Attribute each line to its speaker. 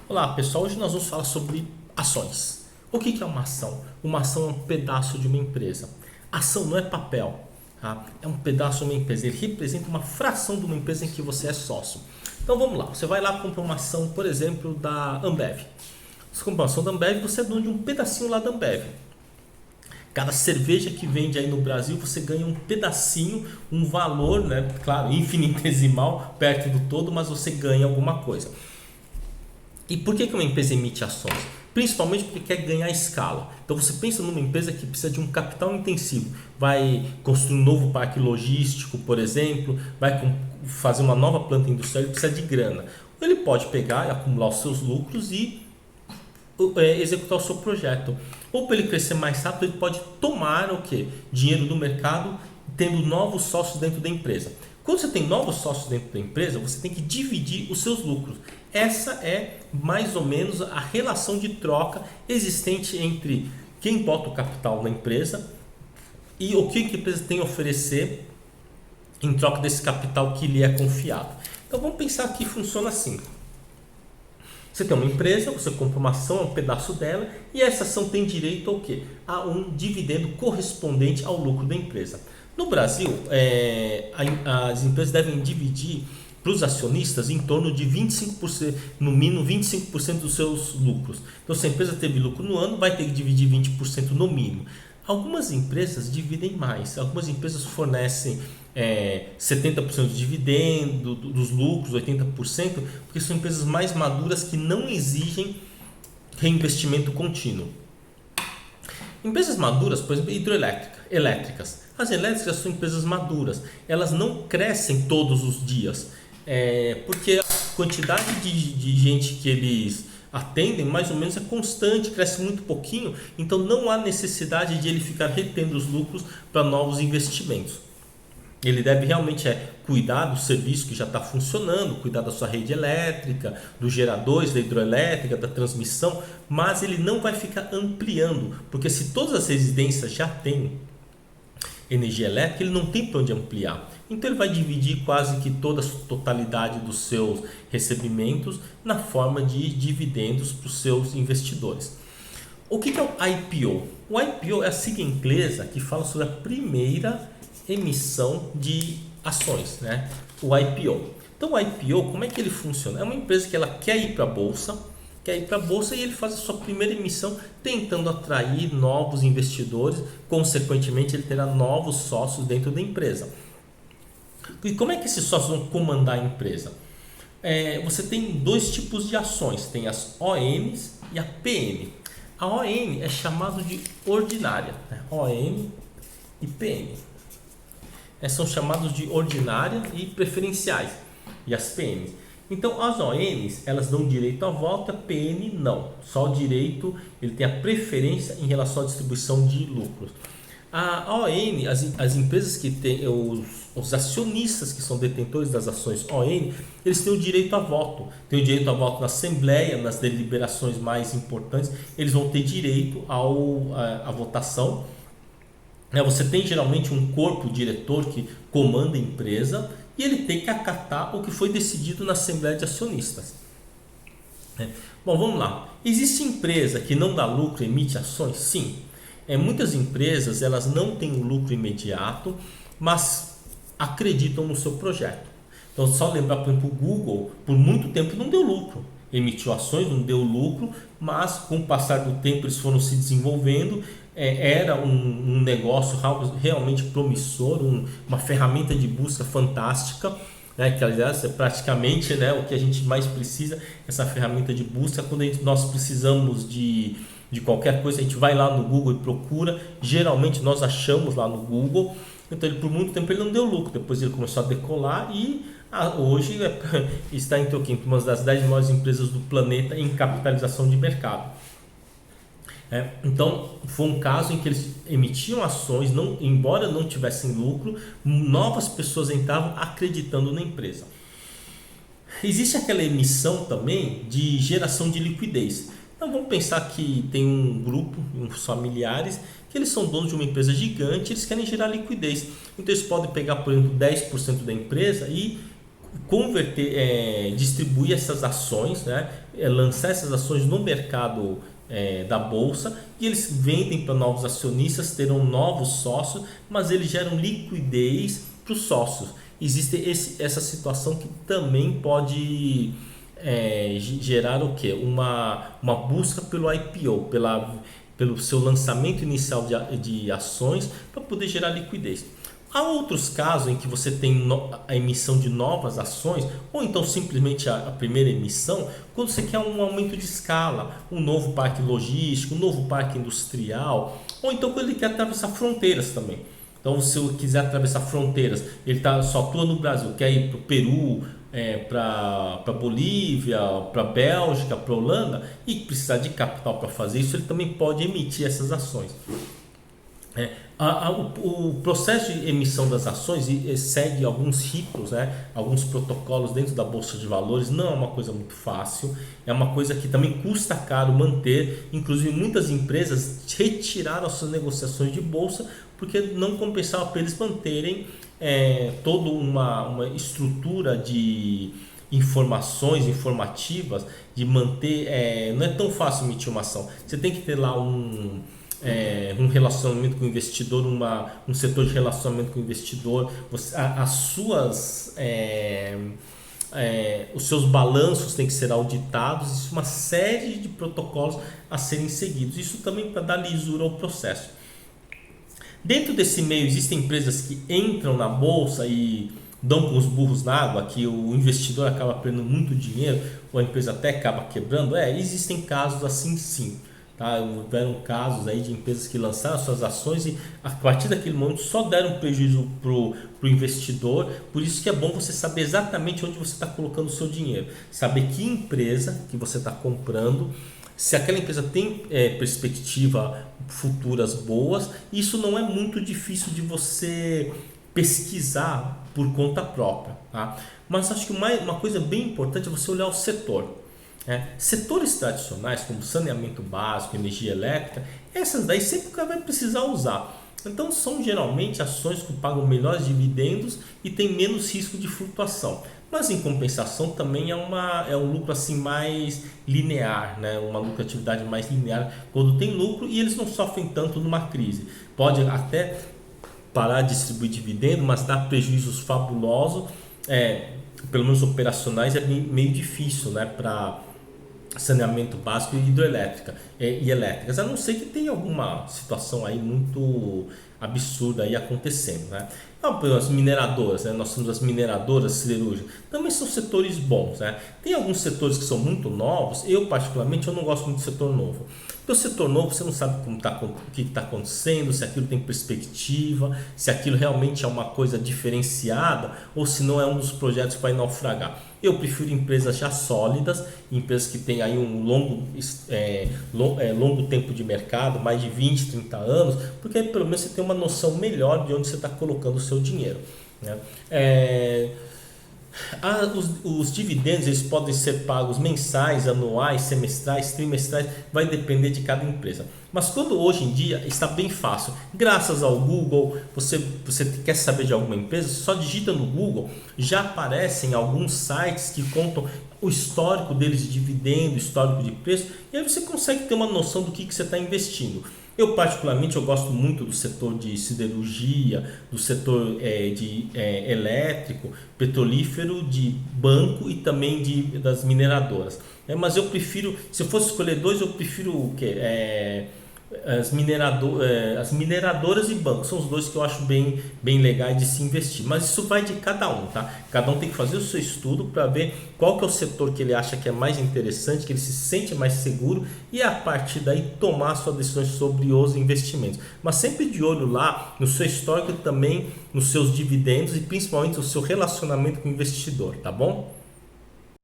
Speaker 1: Olá pessoal, hoje nós vamos falar sobre ações. O que é uma ação? Uma ação é um pedaço de uma empresa. Ação não é papel, tá? É um pedaço de uma empresa. Ele representa uma fração de uma empresa em que você é sócio. Então vamos lá, você vai lá comprar uma ação, por exemplo, da Ambev. Você compra uma ação da Ambev, você é dono de um pedacinho lá da Ambev. Cada cerveja que vende aí no Brasil, você ganha um pedacinho, um valor, né? Claro, infinitesimal perto do todo, mas você ganha alguma coisa. E por que uma empresa emite ações? Principalmente porque quer ganhar escala. Então você pensa numa empresa que precisa de um capital intensivo, vai construir um novo parque logístico, por exemplo, vai fazer uma nova planta industrial, ele precisa de grana. Ele pode pegar e acumular os seus lucros e executar o seu projeto. Ou para ele crescer mais rápido, ele pode tomar o quê? Dinheiro do mercado, tendo novos sócios dentro da empresa. Quando você tem novos sócios dentro da empresa, você tem que dividir os seus lucros. Essa é mais ou menos a relação de troca existente entre quem bota o capital na empresa e o que a empresa tem a oferecer em troca desse capital que lhe é confiado. Então vamos pensar que funciona assim. Você tem uma empresa, você compra uma ação, um pedaço dela, e essa ação tem direito ao quê? A um dividendo correspondente ao lucro da empresa. No Brasil, as empresas devem dividir para os acionistas em torno de 25%, no mínimo 25% dos seus lucros. Então, se a empresa teve lucro no ano, vai ter que dividir 20% no mínimo. Algumas empresas dividem mais, algumas empresas fornecem 70% de dividendo dos lucros, 80%, porque são empresas mais maduras que não exigem reinvestimento contínuo. Empresas maduras, por exemplo, elétricas. As elétricas são empresas maduras, elas não crescem todos os dias, porque a quantidade de gente que eles atendem mais ou menos é constante, cresce muito pouquinho, então não há necessidade de ele ficar retendo os lucros para novos investimentos. Ele deve realmente cuidar do serviço que já está funcionando, cuidar da sua rede elétrica, dos geradores, da hidroelétrica, da transmissão, mas ele não vai ficar ampliando, porque se todas as residências já têm energia elétrica, ele não tem para onde ampliar. Então ele vai dividir quase que toda a totalidade dos seus recebimentos na forma de dividendos para os seus investidores. O que é o IPO? O IPO é a sigla inglesa que fala sobre a primeira emissão de ações, né? O IPO. Então o IPO, como é que ele funciona? É uma empresa que ela quer ir para a bolsa, e ele faz a sua primeira emissão tentando atrair novos investidores, consequentemente ele terá novos sócios dentro da empresa. E como é que esses sócios vão comandar a empresa? Você tem dois tipos de ações, tem as ONs e a PN. A ON é chamado de ordinária, né? ON e PN. São chamados de ordinária e preferenciais, e as PNs. Então as ONs, elas dão direito a voto, a PN não, só o direito, ele tem a preferência em relação à distribuição de lucros. A ON, as empresas que têm, os acionistas que são detentores das ações ON, eles têm o direito a voto, têm o direito a voto na assembleia, nas deliberações mais importantes, eles vão ter direito à votação. Você tem geralmente um corpo diretor que comanda a empresa e ele tem que acatar o que foi decidido na Assembleia de Acionistas. Bom, vamos lá. Existe empresa que não dá lucro e emite ações? Sim. Muitas empresas elas não têm um lucro imediato, mas acreditam no seu projeto. Então, só lembrar, por exemplo, o Google, por muito tempo não deu lucro. Emitiu ações, não deu lucro, mas com o passar do tempo eles foram se desenvolvendo. Era um negócio realmente promissor, uma ferramenta de busca fantástica, né? Que aliás é praticamente, né, o que a gente mais precisa, essa ferramenta de busca. Quando nós precisamos de qualquer coisa, a gente vai lá no Google e procura, geralmente nós achamos lá no Google. Então ele, por muito tempo ele não deu lucro, depois ele começou a decolar e hoje está entre uma das 10 maiores empresas do planeta em capitalização de mercado. Então foi um caso em que eles emitiam ações, embora não tivessem lucro, novas pessoas entravam acreditando na empresa. Existe aquela emissão também de geração de liquidez. Então vamos pensar que tem um grupo, uns familiares, que eles são donos de uma empresa gigante, eles querem gerar liquidez. Então eles podem pegar, por exemplo, 10% da empresa e converter, distribuir essas ações, né? Lançar essas ações no mercado da bolsa, e eles vendem para novos acionistas, terão novos sócios, mas eles geram liquidez para os sócios. Existe essa situação que também pode gerar o quê? Uma busca pelo IPO, pelo seu lançamento inicial de ações, para poder gerar liquidez. Há outros casos em que você tem a emissão de novas ações, ou então simplesmente a primeira emissão, quando você quer um aumento de escala, um novo parque logístico, um novo parque industrial, ou então quando ele quer atravessar fronteiras também. Então, se eu quiser atravessar fronteiras, ele só atua no Brasil, quer ir para o Peru, para Bolívia, para Bélgica, para Holanda, e precisar de capital para fazer isso, ele também pode emitir essas ações. O processo de emissão das ações segue alguns ritos, né? Alguns protocolos dentro da Bolsa de Valores. Não é uma coisa muito fácil, é uma coisa que também custa caro manter. Inclusive muitas empresas retiraram as suas negociações de bolsa porque não compensava para eles manterem toda uma estrutura de informativas, de manter. Não é tão fácil emitir uma ação. Você tem que ter lá um relacionamento com o investidor, um setor de relacionamento com o investidor, os seus balanços têm que ser auditados, isso é uma série de protocolos a serem seguidos, isso também para dar lisura ao processo. Dentro desse meio existem empresas que entram na bolsa e dão com os burros na água, que o investidor acaba perdendo muito dinheiro, ou a empresa até acaba quebrando. Existem casos assim sim. Tá? Houveram casos aí de empresas que lançaram suas ações e a partir daquele momento só deram prejuízo para o investidor. Por isso que é bom você saber exatamente onde você está colocando o seu dinheiro, saber que empresa que você está comprando, se aquela empresa tem perspectiva futuras boas. Isso não é muito difícil de você pesquisar por conta própria, tá? Mas acho que uma coisa bem importante é você olhar o setor. Setores tradicionais como saneamento básico, energia elétrica, essas daí sempre o cara vai precisar usar. Então são geralmente ações que pagam melhores dividendos e tem menos risco de flutuação. Mas em compensação também é um lucro assim mais linear, né? Uma lucratividade mais linear quando tem lucro, e eles não sofrem tanto numa crise. Pode até parar de distribuir dividendo, mas dar prejuízos fabulosos, pelo menos operacionais, é meio difícil, né? Para saneamento básico e hidroelétrica e elétricas, a não ser que tenha alguma situação aí muito absurda aí acontecendo, né? As mineradoras, né? Nós temos as mineradoras siderúrgicas, também são setores bons, né? Tem alguns setores que são muito novos. Eu particularmente eu não gosto muito do setor novo. Porque o setor novo você não sabe o que está acontecendo, se aquilo tem perspectiva, se aquilo realmente é uma coisa diferenciada ou se não é um dos projetos que vai naufragar. Eu prefiro empresas já sólidas, empresas que têm aí um longo tempo de mercado, mais de 20, 30 anos, porque aí pelo menos você tem uma noção melhor de onde você está colocando o seu dinheiro, né? Os dividendos eles podem ser pagos mensais, anuais, semestrais, trimestrais, vai depender de cada empresa. Mas quando hoje em dia está bem fácil, graças ao Google, você quer saber de alguma empresa, só digita no Google, já aparecem alguns sites que contam o histórico deles de dividendo, histórico de preço, e aí você consegue ter uma noção do que você está investindo. Eu particularmente eu gosto muito do setor de siderurgia, do setor elétrico, petrolífero, de banco e também das mineradoras. Mas eu prefiro, se eu fosse escolher dois, eu prefiro o quê? As mineradoras e bancos são os dois que eu acho bem legais de se investir, mas isso vai de cada um, tá? Cada um tem que fazer o seu estudo para ver qual que é o setor que ele acha que é mais interessante, que ele se sente mais seguro, e a partir daí tomar suas decisões sobre os investimentos, mas sempre de olho lá no seu histórico, também nos seus dividendos e principalmente no seu relacionamento com o investidor, tá bom?